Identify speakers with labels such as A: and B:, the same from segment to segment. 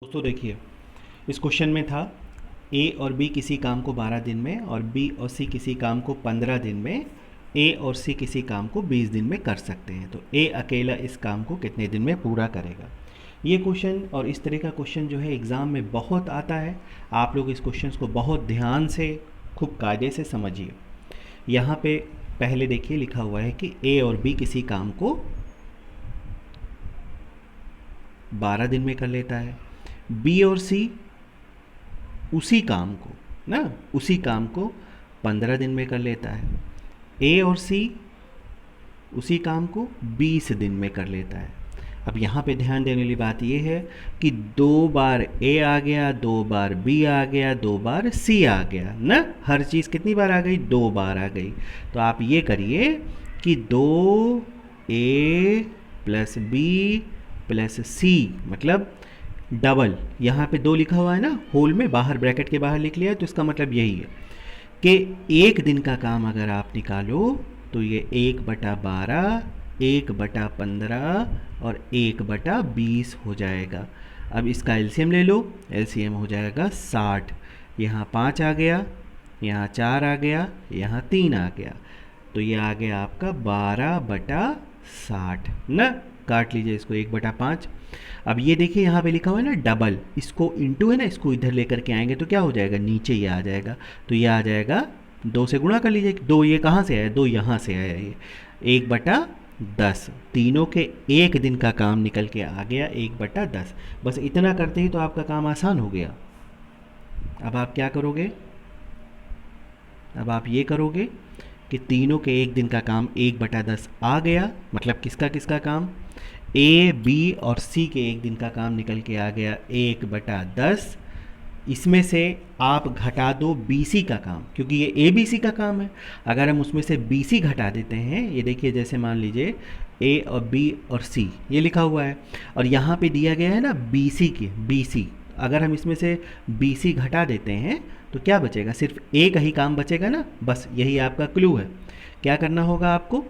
A: दोस्तों देखिए, इस क्वेश्चन में था ए और बी किसी काम को 12 दिन में और बी और सी किसी काम को 15 दिन में, ए और सी किसी काम को 20 दिन में कर सकते हैं। तो ए अकेला इस काम को कितने दिन में पूरा करेगा। ये क्वेश्चन और इस तरह का क्वेश्चन जो है एग्ज़ाम में बहुत आता है। आप लोग इस क्वेश्चन को बहुत ध्यान से खूब कायदे से समझिए। यहाँ पे पहले देखिए लिखा हुआ है कि ए और बी किसी काम को 12 दिन में कर लेता है, बी और सी उसी काम को ना उसी काम को 15 दिन में कर लेता है, ए और सी उसी काम को 20 दिन में कर लेता है। अब यहाँ पे ध्यान देने वाली बात यह है कि 2 बार ए आ गया, 2 बार बी आ गया, 2 बार सी आ गया ना। हर चीज़ कितनी बार आ गई? 2 बार आ गई। तो आप ये करिए कि 2 ए प्लस बी प्लस सी मतलब डबल, यहाँ पे 2 लिखा हुआ है ना होल में, बाहर ब्रैकेट के बाहर लिख लिया है, तो इसका मतलब यही है कि एक दिन का काम अगर आप निकालो तो ये 1/12, 1/15 और 1/20 हो जाएगा। अब इसका एलसीएम ले लो, एलसीएम हो जाएगा 60। यहाँ 5 आ गया, यहाँ 4 आ गया, यहाँ 3 आ गया, तो ये आ गया आपका 12/60 ना। काट लीजिए इसको 1/5। अब ये देखिए यहाँ पे लिखा हुआ है ना डबल, इसको इंटू है ना, इसको इधर लेकर के आएंगे तो क्या हो जाएगा, नीचे ये आ जाएगा। तो ये आ जाएगा 2 से गुणा कर लीजिए। 2 ये कहाँ से आया? 2 यहाँ से आया। ये 1/10, तीनों के एक दिन का काम निकल के आ गया 1/10। बस इतना करते ही तो आपका काम आसान हो गया। अब आप क्या करोगे? अब आप ये करोगे कि तीनों के एक दिन का काम 1/10 आ गया, मतलब किसका किसका काम? ए बी और सी के एक दिन का काम निकल के आ गया 1/10। इसमें से आप घटा दो बी सी का काम, क्योंकि ये ए बी सी का काम है। अगर हम उसमें से बी सी घटा देते हैं, ये देखिए जैसे मान लीजिए ए और बी और सी ये लिखा हुआ है, और यहाँ पे दिया गया है ना बी सी के बी सी, अगर हम इसमें से बी सी घटा देते हैं तो क्या बचेगा? सिर्फ ए का ही काम बचेगा ना। बस यही आपका क्लू है। क्या करना होगा आपको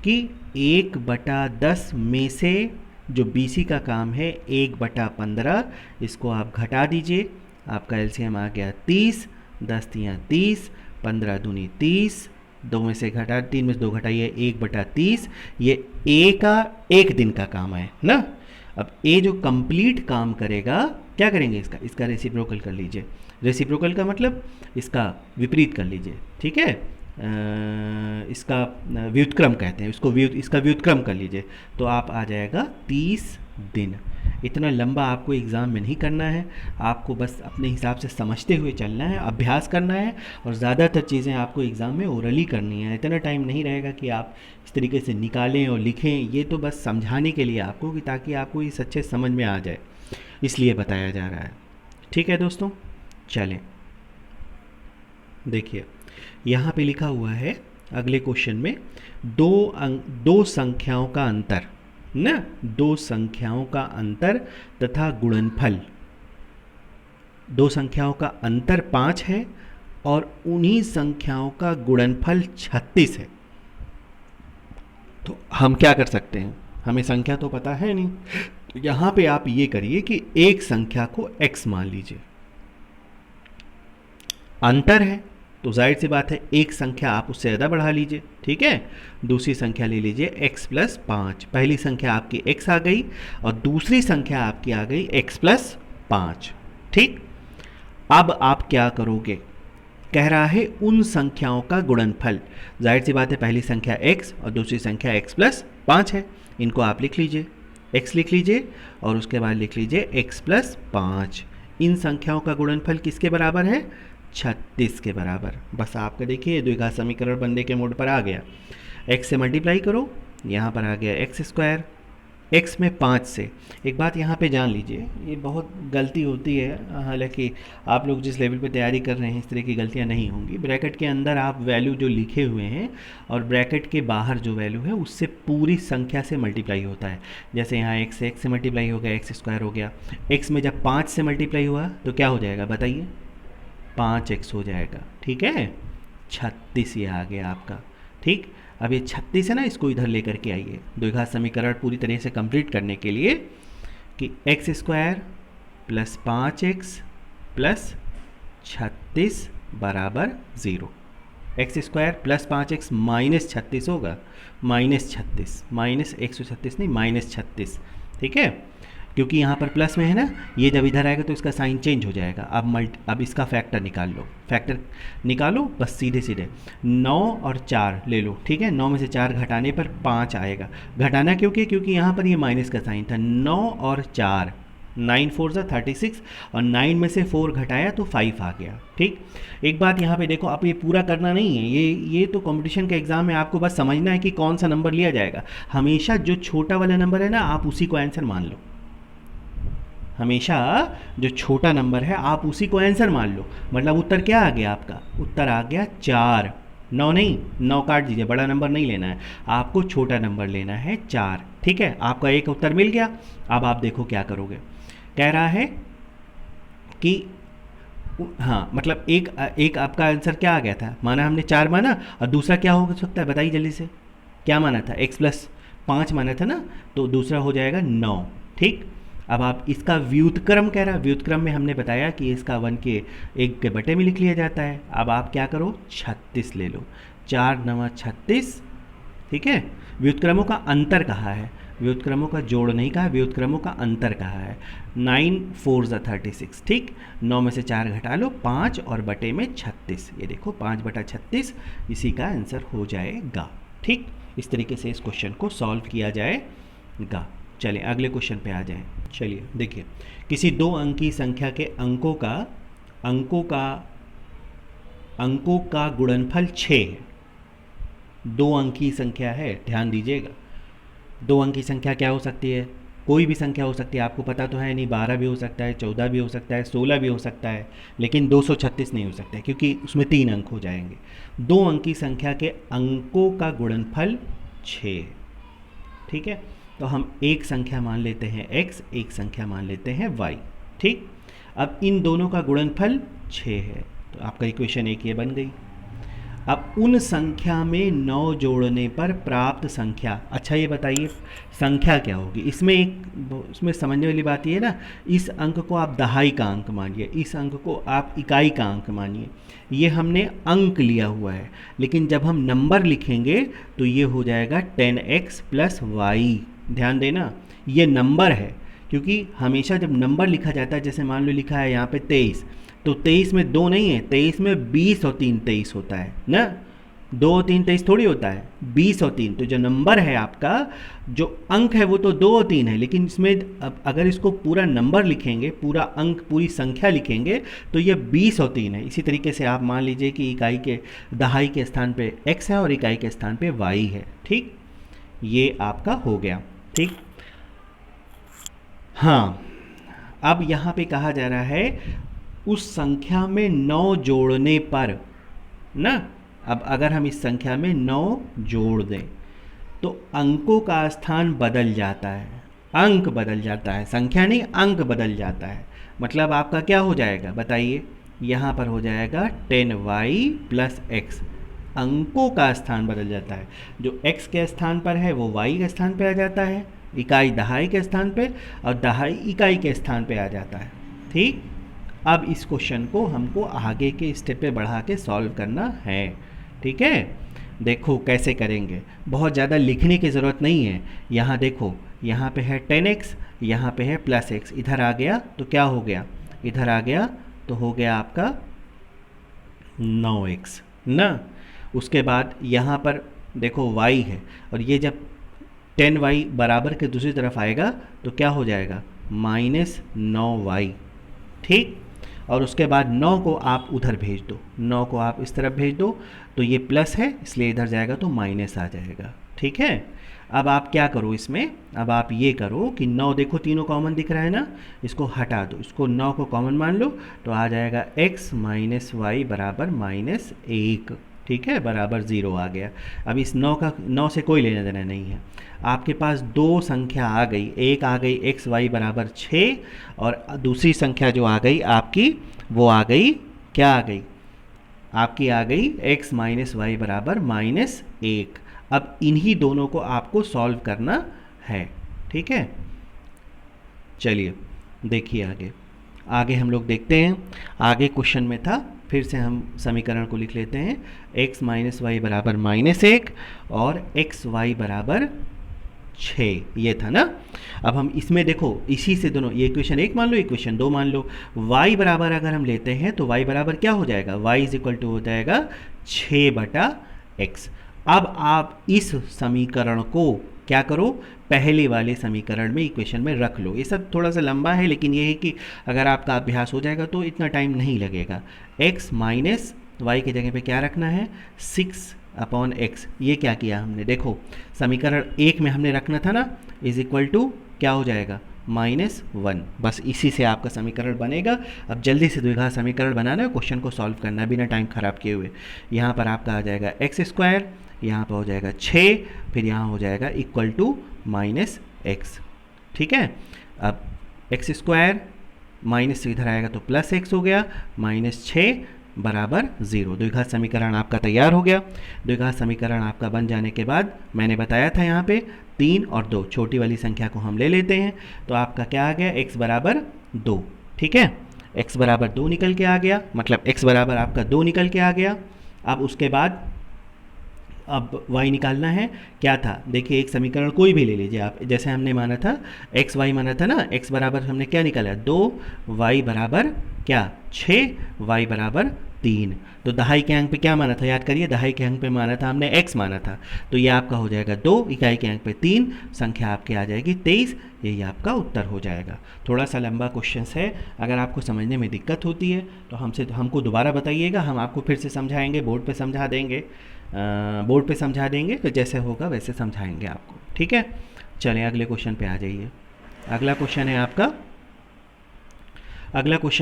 A: कि 1/10 में से जो बी सी का काम है 1/15, इसको आप घटा दीजिए। आपका एलसीएम आ गया 30, 10 तियाँ 30, 15 दूनी 30, 2 में से घटा 3 में से 2 घटाइए 1/30। ये ए का एक दिन का काम है ना। अब ए जो कंप्लीट काम करेगा, क्या करेंगे? इसका रेसिप्रोकल कर लीजिए। रेसिप्रोकल का मतलब इसका विपरीत कर लीजिए, ठीक है। इसका व्युत्क्रम कहते हैं इसको, इसका व्युत्क्रम कर लीजिए, तो आप आ जाएगा 30 दिन। इतना लंबा आपको एग्ज़ाम में नहीं करना है, आपको बस अपने हिसाब से समझते हुए चलना है, अभ्यास करना है, और ज़्यादातर चीज़ें आपको एग्ज़ाम में ओरली करनी है। इतना टाइम नहीं रहेगा कि आप इस तरीके से निकालें और लिखें। ये तो बस समझाने के लिए आपको, कि ताकि आपको ये सच्चे समझ में आ जाए, इसलिए बताया जा रहा है। ठीक है दोस्तों, चलें देखिए यहाँ पे लिखा हुआ है अगले क्वेश्चन में दो संख्याओं का अंतर ना, 2 संख्याओं का अंतर तथा गुणनफल। 2 संख्याओं का अंतर 5 है और उन्हीं संख्याओं का गुणनफल 36 है। तो हम क्या कर सकते हैं? हमें संख्या तो पता है नहीं, तो यहाँ पे आप ये करिए कि एक संख्या को x मान लीजिए। अंतर है तो जाहिर सी बात है एक संख्या आप उससे ज़्यादा बढ़ा लीजिए, ठीक है। दूसरी संख्या ले लीजिए x+5। पहली संख्या आपकी x आ गई और दूसरी संख्या आपकी आ गई x+5, ठीक। अब आप क्या करोगे? कह रहा है उन संख्याओं का गुणनफल। जाहिर सी बात है पहली संख्या x और दूसरी संख्या x+5 है, इनको आप लिख लीजिए, x लिख लीजिए और उसके बाद लिख लीजिए x+5। इन संख्याओं का गुणनफल किसके बराबर है? 36 के बराबर। बस आपका देखिए द्विघात समीकरण बनने के मोड पर आ गया। x से मल्टीप्लाई करो, यहाँ पर आ गया x², x में 5 से। एक बात यहाँ पे जान लीजिए, ये बहुत गलती होती है, हालांकि आप लोग जिस लेवल पे तैयारी कर रहे हैं इस तरह की गलतियाँ नहीं होंगी। ब्रैकेट के अंदर आप वैल्यू जो लिखे हुए हैं और ब्रैकेट के बाहर जो वैल्यू है उससे पूरी संख्या से मल्टीप्लाई होता है। जैसे यहाँ x से x से मल्टीप्लाई हो गया, x² हो गया। x में जब 5 से मल्टीप्लाई हुआ तो क्या हो जाएगा बताइए? 5x हो जाएगा, ठीक है। 36 ये आ गया आपका, ठीक। अब ये 36 है ना, इसको इधर लेकर के आइए द्विघात समीकरण पूरी तरह से कंप्लीट करने के लिए कि x² प्लस 5x प्लस 36 बराबर 0। X square plus 5x minus 36 होगा, माइनस 36, माइनस 136 नहीं, माइनस 36। ठीक है, क्योंकि यहाँ पर प्लस में है ना, ये जब इधर आएगा तो इसका साइन चेंज हो जाएगा। अब इसका फैक्टर निकाल लो, फैक्टर निकालो बस सीधे सीधे। 9 और 4 ले लो, ठीक है। 9 में से 4 घटाने पर 5 आएगा। घटाना क्योंकि यहाँ पर ये माइनस का साइन था। 9 और 4, 9 4 ज़ा 36, और 9 में से 4 घटाया तो 5 आ गया। ठीक, एक बात यहाँ पे देखो, आप ये पूरा करना नहीं है, ये तो कंपटीशन का एग्जाम है, आपको बस समझना है कि कौन सा नंबर लिया जाएगा। हमेशा जो छोटा वाला नंबर है ना, आप उसी को आंसर मान लो। हमेशा जो छोटा नंबर है आप उसी को आंसर मान लो। मतलब उत्तर क्या आ गया आपका? उत्तर आ गया 4। 9 नहीं, 9 काट दीजिए, बड़ा नंबर नहीं लेना है, आपको छोटा नंबर लेना है 4। ठीक है, आपका एक उत्तर मिल गया। अब आप देखो क्या करोगे। कह रहा है कि हाँ, मतलब एक आपका आंसर क्या आ गया था, माना हमने 4 माना, और दूसरा क्या हो सकता है बताइए जल्दी से। क्या माना था? x प्लस 5 माना था ना, तो दूसरा हो जाएगा 9। ठीक, अब आप इसका व्युत्क्रम कह रहा है, व्युत्क्रम में हमने बताया कि इसका 1 के 1 के बटे में लिख लिया जाता है। अब आप क्या करो, 36 ले लो, 4 9 36। ठीक है, व्युत्क्रमों का अंतर कहा है, व्युत्क्रमों का जोड़ नहीं कहा, व्युत्क्रमों का अंतर कहा है। 9 4 ज़ा 36। ठीक, 9 में से 4 घटा लो, 5 और बटे में 36। ये देखो 5 बटा 36 इसी का आंसर हो जाएगा। ठीक, इस तरीके से इस क्वेश्चन को सॉल्व किया जाएगा। चलिए अगले क्वेश्चन पे आ जाएं। चलिए देखिए, किसी 2 अंकी संख्या के अंकों का गुणनफल 6 है। 2 अंकी संख्या है, ध्यान दीजिएगा। 2 अंकी संख्या क्या हो सकती है? कोई भी संख्या हो सकती है, आपको पता तो है नहीं। 12 भी हो सकता है, 14 भी हो सकता है, 16 भी हो सकता है, लेकिन 236 नहीं हो सकता है, क्योंकि उसमें 3 अंक हो जाएंगे। 2 अंकी संख्या के अंकों का गुणनफल 6। ठीक है, तो हम एक संख्या मान लेते हैं x, एक संख्या मान लेते हैं y। ठीक, अब इन दोनों का गुणनफल 6 है, तो आपका इक्वेशन एक ये बन गई। अब उन संख्या में 9 जोड़ने पर प्राप्त संख्या, अच्छा ये बताइए संख्या क्या होगी? इसमें समझने वाली बात ये है ना, इस अंक को आप दहाई का अंक मानिए, इस अंक को आप इकाई का अंक मानिए। ये हमने अंक लिया हुआ है, लेकिन जब हम नंबर लिखेंगे तो ये हो जाएगा 10x प्लस वाई। ध्यान देना, ये नंबर है, क्योंकि हमेशा जब नंबर लिखा जाता है, जैसे मान लो लिखा है यहाँ पे 23, तो 23 में 2 नहीं है, 23 में 20 और 3 23 होता है ना। 2 और 3 23 थोड़ी होता है, 20 और 3। तो जो नंबर है आपका, जो अंक है वो तो 2 और 3 है, लेकिन इसमें अब अगर इसको पूरा नंबर लिखेंगे, पूरा अंक, पूरी संख्या लिखेंगे, तो ये 20 और 3 है। इसी तरीके से आप मान लीजिए कि इकाई के दहाई के स्थान पे x है और इकाई के स्थान पे y है। ठीक, ये आपका हो गया। ठीक, हाँ, अब यहाँ पे कहा जा रहा है उस संख्या में 9 जोड़ने पर ना, अब अगर हम इस संख्या में 9 जोड़ दें तो अंकों का स्थान बदल जाता है, अंक बदल जाता है, संख्या नहीं अंक बदल जाता है। मतलब आपका क्या हो जाएगा बताइए? यहाँ पर हो जाएगा 10y प्लस x, अंकों का स्थान बदल जाता है। जो x के स्थान पर है वो y के स्थान पे आ जाता है, इकाई दहाई के स्थान पे, और दहाई इकाई के स्थान पे आ जाता है। ठीक, अब इस क्वेश्चन को हमको आगे के स्टेप पे बढ़ा के सॉल्व करना है। ठीक है, देखो कैसे करेंगे, बहुत ज़्यादा लिखने की ज़रूरत नहीं है। यहाँ देखो, यहाँ पे है 10x, यहाँ पे है प्लस x, इधर आ गया तो क्या हो गया? इधर आ गया तो हो गया आपका 9x ना। उसके बाद यहाँ पर देखो y है, और ये जब 10y बराबर के दूसरी तरफ आएगा तो क्या हो जाएगा? -9y। ठीक, और उसके बाद 9 को आप उधर भेज दो, 9 को आप इस तरफ भेज दो, तो ये प्लस है इसलिए इधर जाएगा तो माइनस आ जाएगा। ठीक है, अब आप क्या करो इसमें, अब आप ये करो कि 9 देखो तीनों कॉमन दिख रहा है ना, इसको हटा दो, इसको 9 को कॉमन मान लो, तो आ जाएगा x माइनस वाई बराबर -1। ठीक है, बराबर 0 आ गया। अब इस 9 से कोई लेना देना नहीं है। आपके पास 2 संख्या आ गई, एक आ गई x y बराबर 6, और दूसरी संख्या जो आ गई आपकी वो आ गई, क्या आ गई आपकी? आ गई x माइनस वाई बराबर -1। अब इन्हीं दोनों को आपको सॉल्व करना है। ठीक है, चलिए देखिए आगे। आगे हम लोग देखते हैं। आगे क्वेश्चन में था, फिर से हम समीकरण को लिख लेते हैं, x माइनस वाई बराबर -1 और एक्स वाई बराबर 6, ये था ना। अब हम इसमें देखो, इसी से दोनों, ये इक्वेशन 1 मान लो, इक्वेशन 2 मान लो। y बराबर अगर हम लेते हैं तो y बराबर क्या हो जाएगा, y इज इक्वल टू हो जाएगा 6/x। अब आप इस समीकरण को क्या करो, पहले वाले समीकरण में, इक्वेशन में रख लो। ये सब थोड़ा सा लंबा है, लेकिन ये है कि अगर आपका अभ्यास हो जाएगा तो इतना टाइम नहीं लगेगा। x माइनस वाई की जगह पे क्या रखना है, 6/x। ये क्या किया हमने, देखो समीकरण 1 में हमने रखना था ना, इज इक्वल टू क्या हो जाएगा, -1। बस इसी से आपका समीकरण बनेगा। अब जल्दी से द्विघात समीकरण बनाना है, क्वेश्चन को सॉल्व करना है बिना टाइम खराब किए हुए। यहाँ पर आपका आ जाएगा x², यहाँ पर हो जाएगा 6, फिर यहाँ हो जाएगा इक्वल टू -x। ठीक है, अब x² माइनस से इधर आएगा तो +x हो गया, -6 बराबर 0। द्विघात समीकरण आपका तैयार हो गया। द्विघात समीकरण आपका बन जाने के बाद मैंने बताया था यहाँ पे 3 और 2, छोटी वाली संख्या को हम ले लेते हैं, तो आपका क्या आ गया, x बराबर 2। ठीक है, x बराबर 2 निकल के आ गया, मतलब x बराबर आपका 2 निकल के आ गया। अब उसके बाद अब y निकालना है। क्या था, देखिए एक समीकरण कोई भी ले लीजिए आप, जैसे हमने माना था एक्स वाई माना था ना, x बराबर हमने क्या निकाला, 2, y बराबर क्या 6, y बराबर 3। तो दहाई के अंक पे क्या माना था, याद करिए, दहाई के अंक पे माना था हमने x माना था, तो ये आपका हो जाएगा 2, इकाई के अंक पे 3, संख्या आपकी आ जाएगी 23। यही आपका उत्तर हो जाएगा। थोड़ा सा लंबा क्वेश्चन है, अगर आपको समझने में दिक्कत होती है तो हमको दोबारा बताइएगा, हम आपको फिर से समझाएंगे, बोर्ड पे समझा देंगे, बोर्ड पे समझा देंगे, तो जैसे होगा वैसे समझाएंगे आपको। ठीक है, चलें अगले क्वेश्चन पे आ जाइए। अगला क्वेश्चन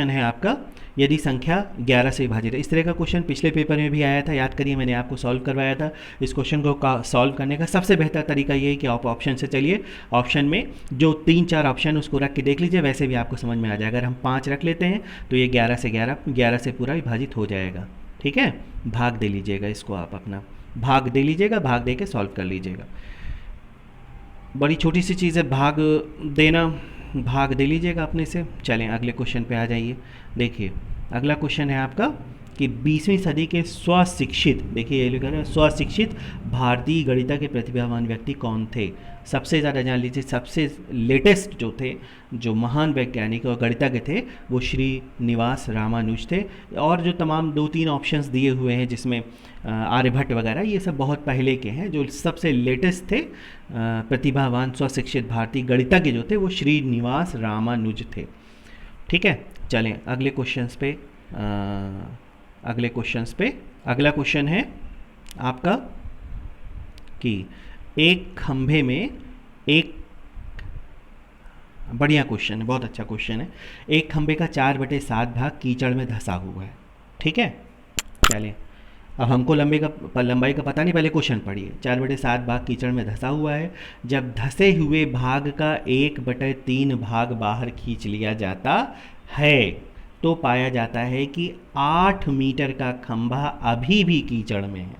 A: है आपका, यदि संख्या 11 से विभाजित है। इस तरह का क्वेश्चन पिछले पेपर में भी आया था, याद करिए, मैंने आपको सॉल्व करवाया था। इस क्वेश्चन को सॉल्व करने का सबसे बेहतर तरीका ये है कि आप ऑप्शन से चलिए, ऑप्शन में जो 3-4 ऑप्शन उसको रख के देख लीजिए, वैसे भी आपको समझ में आ जाएगा। अगर हम 5 रख लेते हैं तो ये 11 से पूरा विभाजित हो जाएगा। ठीक है, भाग दे लीजिएगा इसको, आप अपना भाग दे लीजिएगा, भाग दे के सॉल्व कर लीजिएगा। बड़ी छोटी सी चीज़ है भाग देना, भाग दे लीजिएगा अपने से। चलें अगले क्वेश्चन पे आ जाइए। देखिए अगला क्वेश्चन है आपका कि 20वीं सदी के स्वशिक्षित, देखिए ये लिखा है स्वशिक्षित भारतीय गणित के प्रतिभावान व्यक्ति कौन थे। सबसे ज़्यादा जान लीजिए, सबसे लेटेस्ट जो थे, जो महान वैज्ञानिक और गणितज्ञ थे, वो श्रीनिवास रामानुज थे। और जो तमाम 2-3 ऑप्शंस दिए हुए हैं जिसमें आर्यभट्ट वगैरह, ये सब बहुत पहले के हैं। जो सबसे लेटेस्ट थे प्रतिभावान स्वशिक्षित भारतीय गणितज्ञ जो थे, वो श्रीनिवास रामानुज थे। ठीक है, चलें अगले क्वेश्चंस पे। अगला क्वेश्चन है आपका कि एक खंभे में एक, बढ़िया क्वेश्चन है, बहुत अच्छा क्वेश्चन है। एक खंभे का 4/7 भाग कीचड़ में धंसा हुआ है। ठीक है, चलें अब हमको लंबाई का पता नहीं, पहले क्वेश्चन पढ़िए। 4/7 भाग कीचड़ में धंसा हुआ है। जब धंसे हुए भाग का 1/3 भाग बाहर खींच लिया जाता है तो पाया जाता है कि 8 मीटर का खंभा अभी भी कीचड़ में है।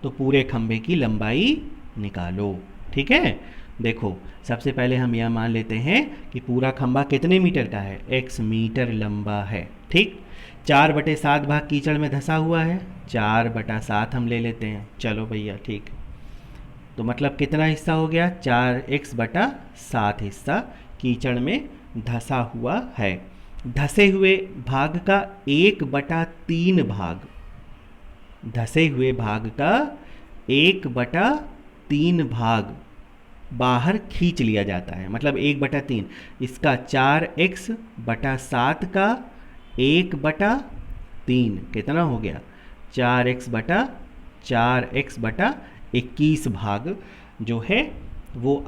A: तो पूरे खंभे की लंबाई निकालो। ठीक है, देखो सबसे पहले हम यह मान लेते हैं कि पूरा खंभा कितने मीटर का है, x मीटर लंबा है। ठीक, 4/7 भाग कीचड़ में धंसा हुआ है, 4/7 हम ले लेते हैं। चलो भैया ठीक, तो मतलब कितना हिस्सा हो गया, 4x/7 हिस्सा कीचड़ में धंसा हुआ है। धंसे हुए भाग का 1/3 भाग, धंसे हुए भाग का 1/3 भाग बाहर खींच लिया जाता है, मतलब 1/3। इसका 4x/7 का 1/3 कितना हो गया, 4x/21 भाग जो है वो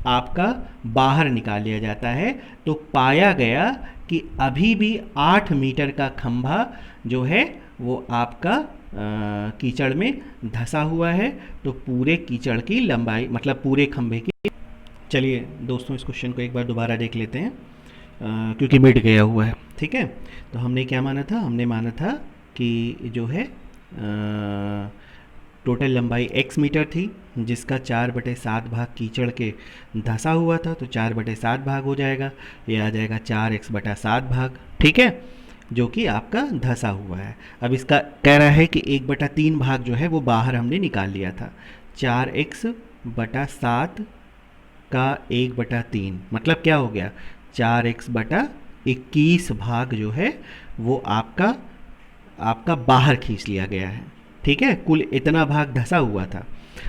A: आपका बाहर निकाल लिया जाता है। तो पाया गया कि अभी भी 8 मीटर का खंभा जो है वो आपका कीचड़ में धंसा हुआ है। तो पूरे कीचड़ की लंबाई, मतलब पूरे खंभे की, चलिए दोस्तों इस क्वेश्चन को एक बार दोबारा देख लेते हैं क्योंकि मिट गया हुआ है। ठीक है, तो हमने क्या माना था, हमने माना था कि जो है टोटल लंबाई x मीटर थी, जिसका 4/7 भाग कीचड़ के धंसा हुआ था, तो 4/7 भाग हो जाएगा, ये आ जाएगा 4x/7 भाग, ठीक है, जो कि आपका धंसा हुआ है। अब इसका कह रहा है कि 1/3 भाग जो है वो बाहर हमने निकाल लिया था, 4x/7 का 1/3 मतलब क्या हो गया, 4x/21 भाग जो है वो आपका बाहर खींच लिया गया है, ठीक है। कुल इतना भाग धंसा हुआ था,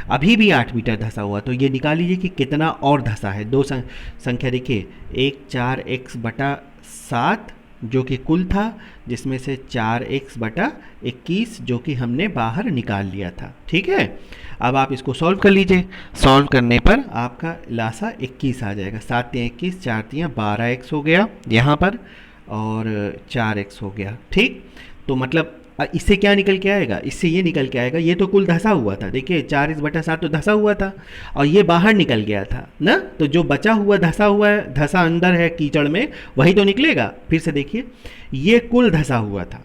A: अभी भी 8 मीटर धंसा हुआ, तो ये निकाल लीजिए कि कितना और धंसा है। दो संख्या देखिए, एक 4x/7 जो कि कुल था, जिसमें से 4x/21 जो कि हमने बाहर निकाल लिया था, ठीक है। अब आप इसको सॉल्व कर लीजिए, सॉल्व करने पर आपका लासा 21 आ जाएगा, 7 × 21, 4 × 12x हो गया यहाँ पर, और 4x हो गया, ठीक। तो मतलब इससे क्या निकल के आएगा, इससे ये निकल के आएगा, ये तो कुल धंसा हुआ था, देखिए 4x/7 तो धंसा हुआ था और ये बाहर निकल गया था ना, तो जो बचा हुआ धंसा हुआ है, धंसा अंदर है कीचड़ में, वही तो निकलेगा। फिर से देखिए, ये कुल धंसा हुआ था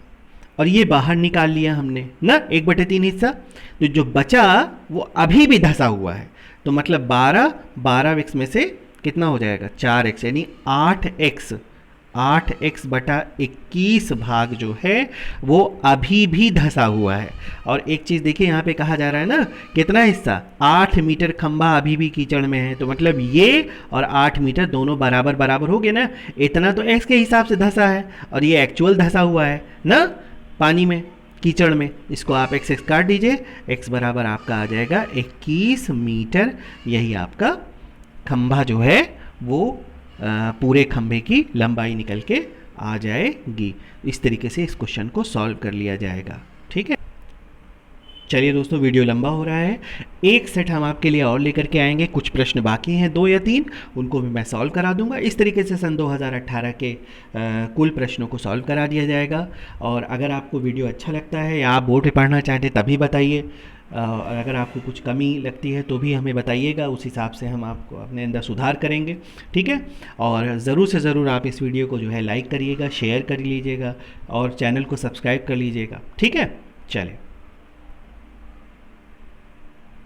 A: और ये बाहर निकाल लिया हमने ना 1/3 हिस्सा, तो जो बचा वो अभी भी धंसा हुआ है, तो मतलब 12x में से कितना हो जाएगा, 4x, यानी 8x/21 भाग जो है वो अभी भी धंसा हुआ है। और एक चीज़ देखिए, यहाँ पे कहा जा रहा है ना, कितना हिस्सा, 8 मीटर खंभा अभी भी कीचड़ में है, तो मतलब ये और 8 मीटर दोनों बराबर बराबर हो गए ना, इतना तो x के हिसाब से धंसा है और ये एक्चुअल धंसा हुआ है ना पानी में, कीचड़ में। इसको आप x काट दीजिए, x बराबर आपका आ जाएगा 21 मीटर, यही आपका खंभा जो है वो पूरे खंभे की लंबाई निकल के आ जाएगी। इस तरीके से इस क्वेश्चन को सॉल्व कर लिया जाएगा, ठीक है। चलिए दोस्तों, वीडियो लंबा हो रहा है, एक सेट हम आपके लिए और लेकर के आएंगे, कुछ प्रश्न बाकी हैं 2 या 3, उनको भी मैं सॉल्व करा दूंगा। इस तरीके से सन 2018 के कुल प्रश्नों को सॉल्व करा दिया जाएगा। और अगर आपको वीडियो अच्छा लगता है या आप बोर्ड पे पढ़ना चाहते तभी बताइए, और अगर आपको कुछ कमी लगती है तो भी हमें बताइएगा, उस हिसाब से हम आपको अपने अंदर सुधार करेंगे, ठीक है। और ज़रूर से ज़रूर आप इस वीडियो को जो है लाइक करिएगा, शेयर कर लीजिएगा और चैनल को सब्सक्राइब कर लीजिएगा, ठीक है। चलिए।